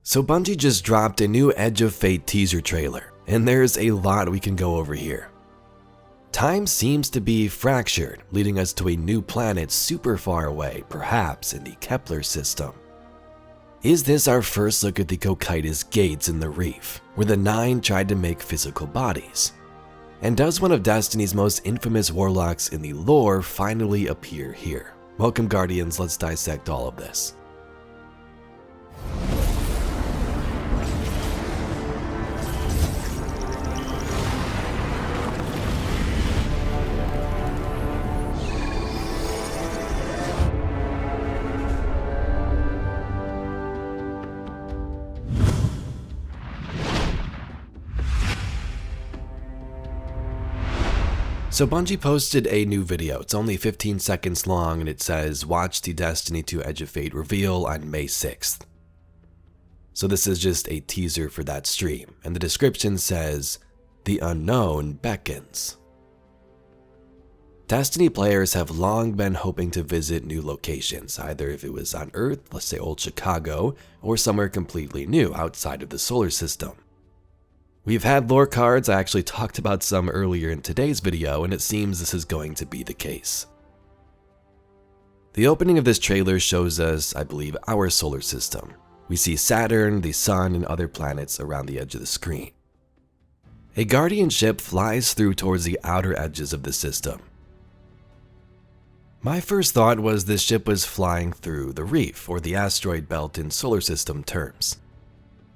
So Bungie just dropped a new Edge of Fate teaser trailer, and there's a lot we can go over here. Time seems to be fractured, leading us to a new planet super far away, perhaps in the Kepler System. Is this our first look at the Cocyus gates in the reef, where the Nine tried to make physical bodies? And does one of Destiny's most infamous warlocks in the lore finally appear here? Welcome Guardians, let's dissect all of this. So Bungie posted a new video. It's only 15 seconds long and it says, watch the Destiny 2 Edge of Fate reveal on May 6th. So this is just a teaser for that stream, and the description says, the unknown beckons. Destiny players have long been hoping to visit new locations, either if it was on Earth, let's say old Chicago, or somewhere completely new outside of the solar system. We've had lore cards, I actually talked about some earlier in today's video, and it seems this is going to be the case. The opening of this trailer shows us, I believe, our solar system. We see Saturn, the Sun, and other planets around the edge of the screen. A Guardian ship flies through towards the outer edges of the system. My first thought was this ship was flying through the reef, or the asteroid belt in solar system terms.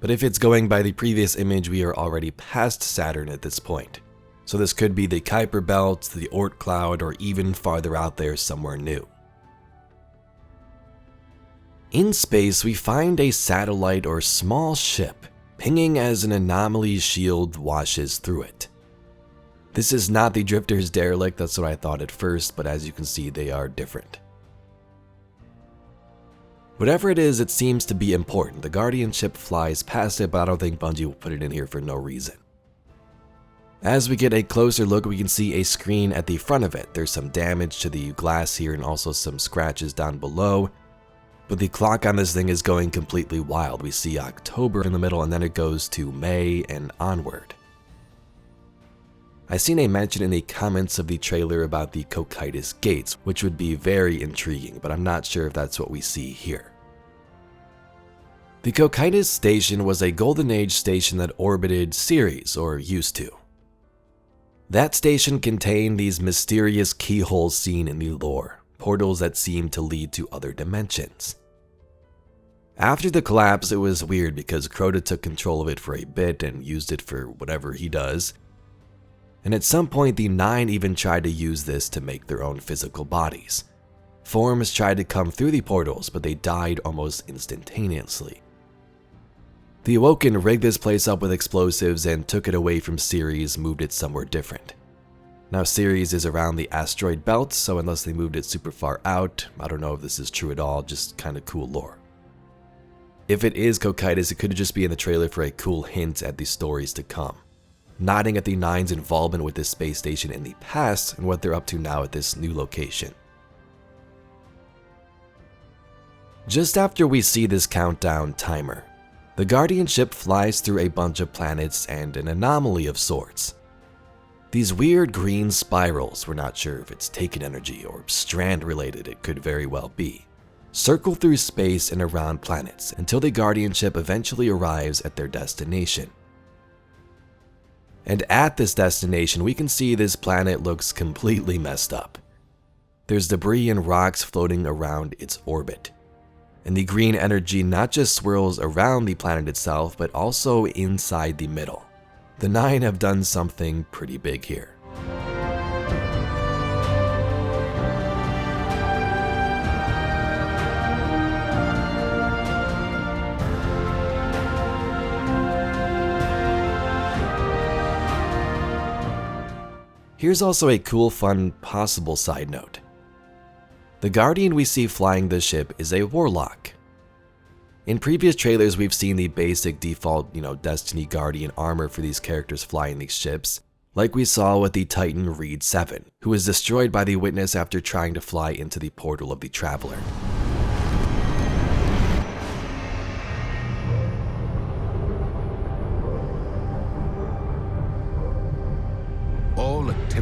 But if it's going by the previous image, we are already past Saturn at this point. So this could be the Kuiper Belt, the Oort Cloud, or even farther out there somewhere new. In space, we find a satellite or small ship, pinging as an anomaly shield washes through it. This is not the Drifter's derelict, that's what I thought at first, but as you can see, they are different. Whatever it is, it seems to be important. The Guardian ship flies past it, but I don't think Bungie will put it in here for no reason. As we get a closer look, we can see a screen at the front of it. There's some damage to the glass here and also some scratches down below. But the clock on this thing is going completely wild. We see October in the middle and then it goes to May and onward. I seen a mention in the comments of the trailer about the Cocyus gates, which would be very intriguing, but I'm not sure if that's what we see here. The Cocyus station was a Golden Age station that orbited Ceres, or used to. That station contained these mysterious keyholes seen in the lore, portals that seemed to lead to other dimensions. After the collapse, it was weird because Crota took control of it for a bit and used it for whatever he does. And at some point, the Nine even tried to use this to make their own physical bodies. Forms tried to come through the portals, but they died almost instantaneously. The Awoken rigged this place up with explosives and took it away from Ceres, moved it somewhere different. Now Ceres is around the asteroid belt, so unless they moved it super far out, I don't know if this is true at all, just kinda cool lore. If it is Cocyus, it could just be in the trailer for a cool hint at the stories to come, nodding at the Nine's involvement with this space station in the past and what they're up to now at this new location. Just after we see this countdown timer, the Guardian ship flies through a bunch of planets and an anomaly of sorts. These weird green spirals, we're not sure if it's taken energy or strand related, it could very well be, circle through space and around planets until the Guardian ship eventually arrives at their destination. And at this destination, we can see this planet looks completely messed up. There's debris and rocks floating around its orbit. And the green energy not just swirls around the planet itself, but also inside the middle. The Nine have done something pretty big here. Here's also a cool, fun, possible side note. The Guardian we see flying this ship is a warlock. In previous trailers, we've seen the basic default, Destiny Guardian armor for these characters flying these ships, like we saw with the Titan Reed 7, who was destroyed by the Witness after trying to fly into the portal of the Traveler.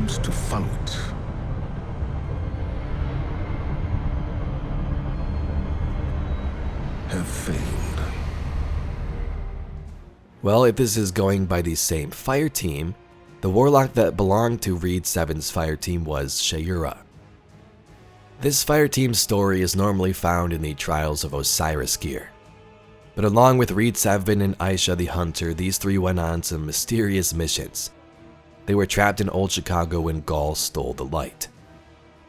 attempts to follow it have failed. Well, if this is going by the same fire team, the warlock that belonged to Reed 7's fire team was Shayura. This fire team's story is normally found in the Trials of Osiris gear. But along with Reed 7 and Aisha the Hunter, these three went on some mysterious missions. They were trapped in Old Chicago when Gaul stole the light.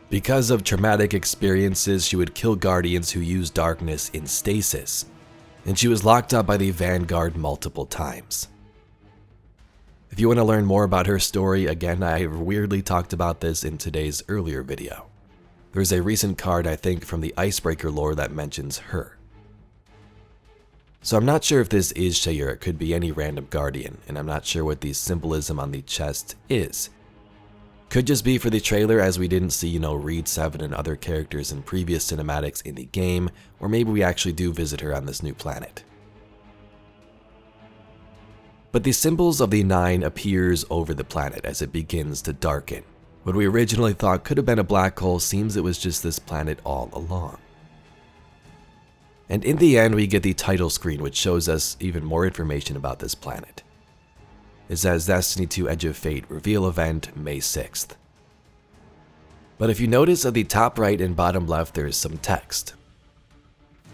Because of traumatic experiences, she would kill guardians who used darkness in stasis, and she was locked up by the Vanguard multiple times. If you want to learn more about her story, again, I weirdly talked about this in today's earlier video. There's a recent card, I think, from the Icebreaker lore that mentions her. So I'm not sure if this is Shayura, it could be any random guardian, and I'm not sure what the symbolism on the chest is. Could just be for the trailer, as we didn't see, Reed 7 and other characters in previous cinematics in the game, or maybe we actually do visit her on this new planet. But the symbols of the 9 appears over the planet as it begins to darken. What we originally thought could have been a black hole seems it was just this planet all along. And in the end, we get the title screen, which shows us even more information about this planet. It says Destiny 2 Edge of Fate reveal event May 6th. But if you notice at the top right and bottom left, there's some text.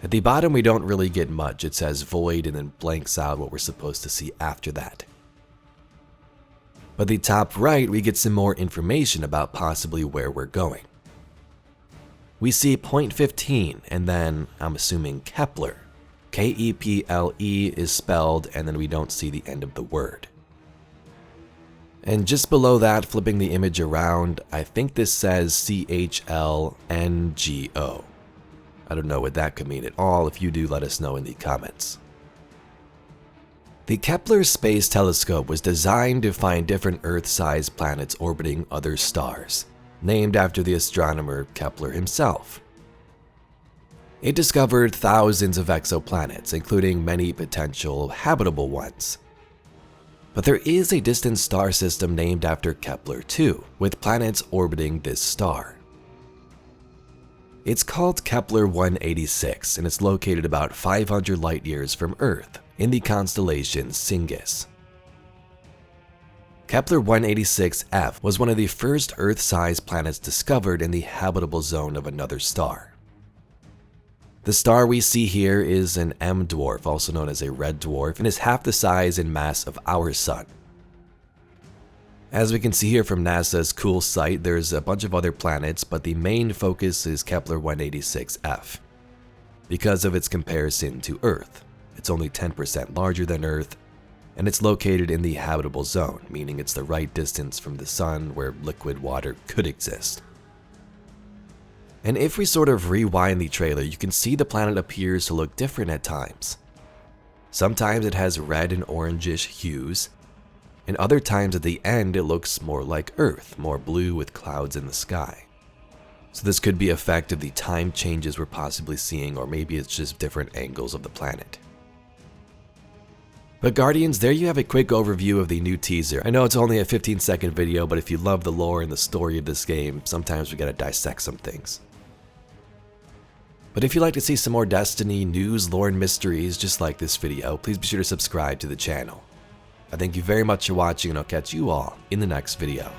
At the bottom, we don't really get much. It says void and then blanks out what we're supposed to see after that. But the top right, we get some more information about possibly where we're going. We see point 15 and then, I'm assuming, Kepler. K-E-P-L-E is spelled, and then we don't see the end of the word. And just below that, flipping the image around, I think this says C-H-L-N-G-O. I don't know what that could mean at all. If you do, let us know in the comments. The Kepler Space Telescope was designed to find different Earth-sized planets orbiting other stars, named after the astronomer Kepler himself. It discovered thousands of exoplanets, including many potential habitable ones. But there is a distant star system named after Kepler too, with planets orbiting this star. It's called Kepler 186, and it's located about 500 light-years from Earth, in the constellation Cygnus. Kepler 186f was one of the first Earth-sized planets discovered in the habitable zone of another star. The star we see here is an M dwarf, also known as a red dwarf, and is half the size and mass of our sun. As we can see here from NASA's cool site, there's a bunch of other planets, but the main focus is Kepler 186f. Because of its comparison to Earth, it's only 10% larger than Earth, and it's located in the habitable zone, meaning it's the right distance from the sun where liquid water could exist. And if we sort of rewind the trailer, you can see the planet appears to look different at times. Sometimes it has red and orangish hues, and other times at the end it looks more like Earth, more blue with clouds in the sky. So this could be an effect of the time changes we're possibly seeing, or maybe it's just different angles of the planet. But Guardians, there you have a quick overview of the new teaser. I know it's only a 15-second video, but if you love the lore and the story of this game, sometimes we gotta dissect some things. But if you'd like to see some more Destiny news, lore, and mysteries just like this video, please be sure to subscribe to the channel. I thank you very much for watching, and I'll catch you all in the next video.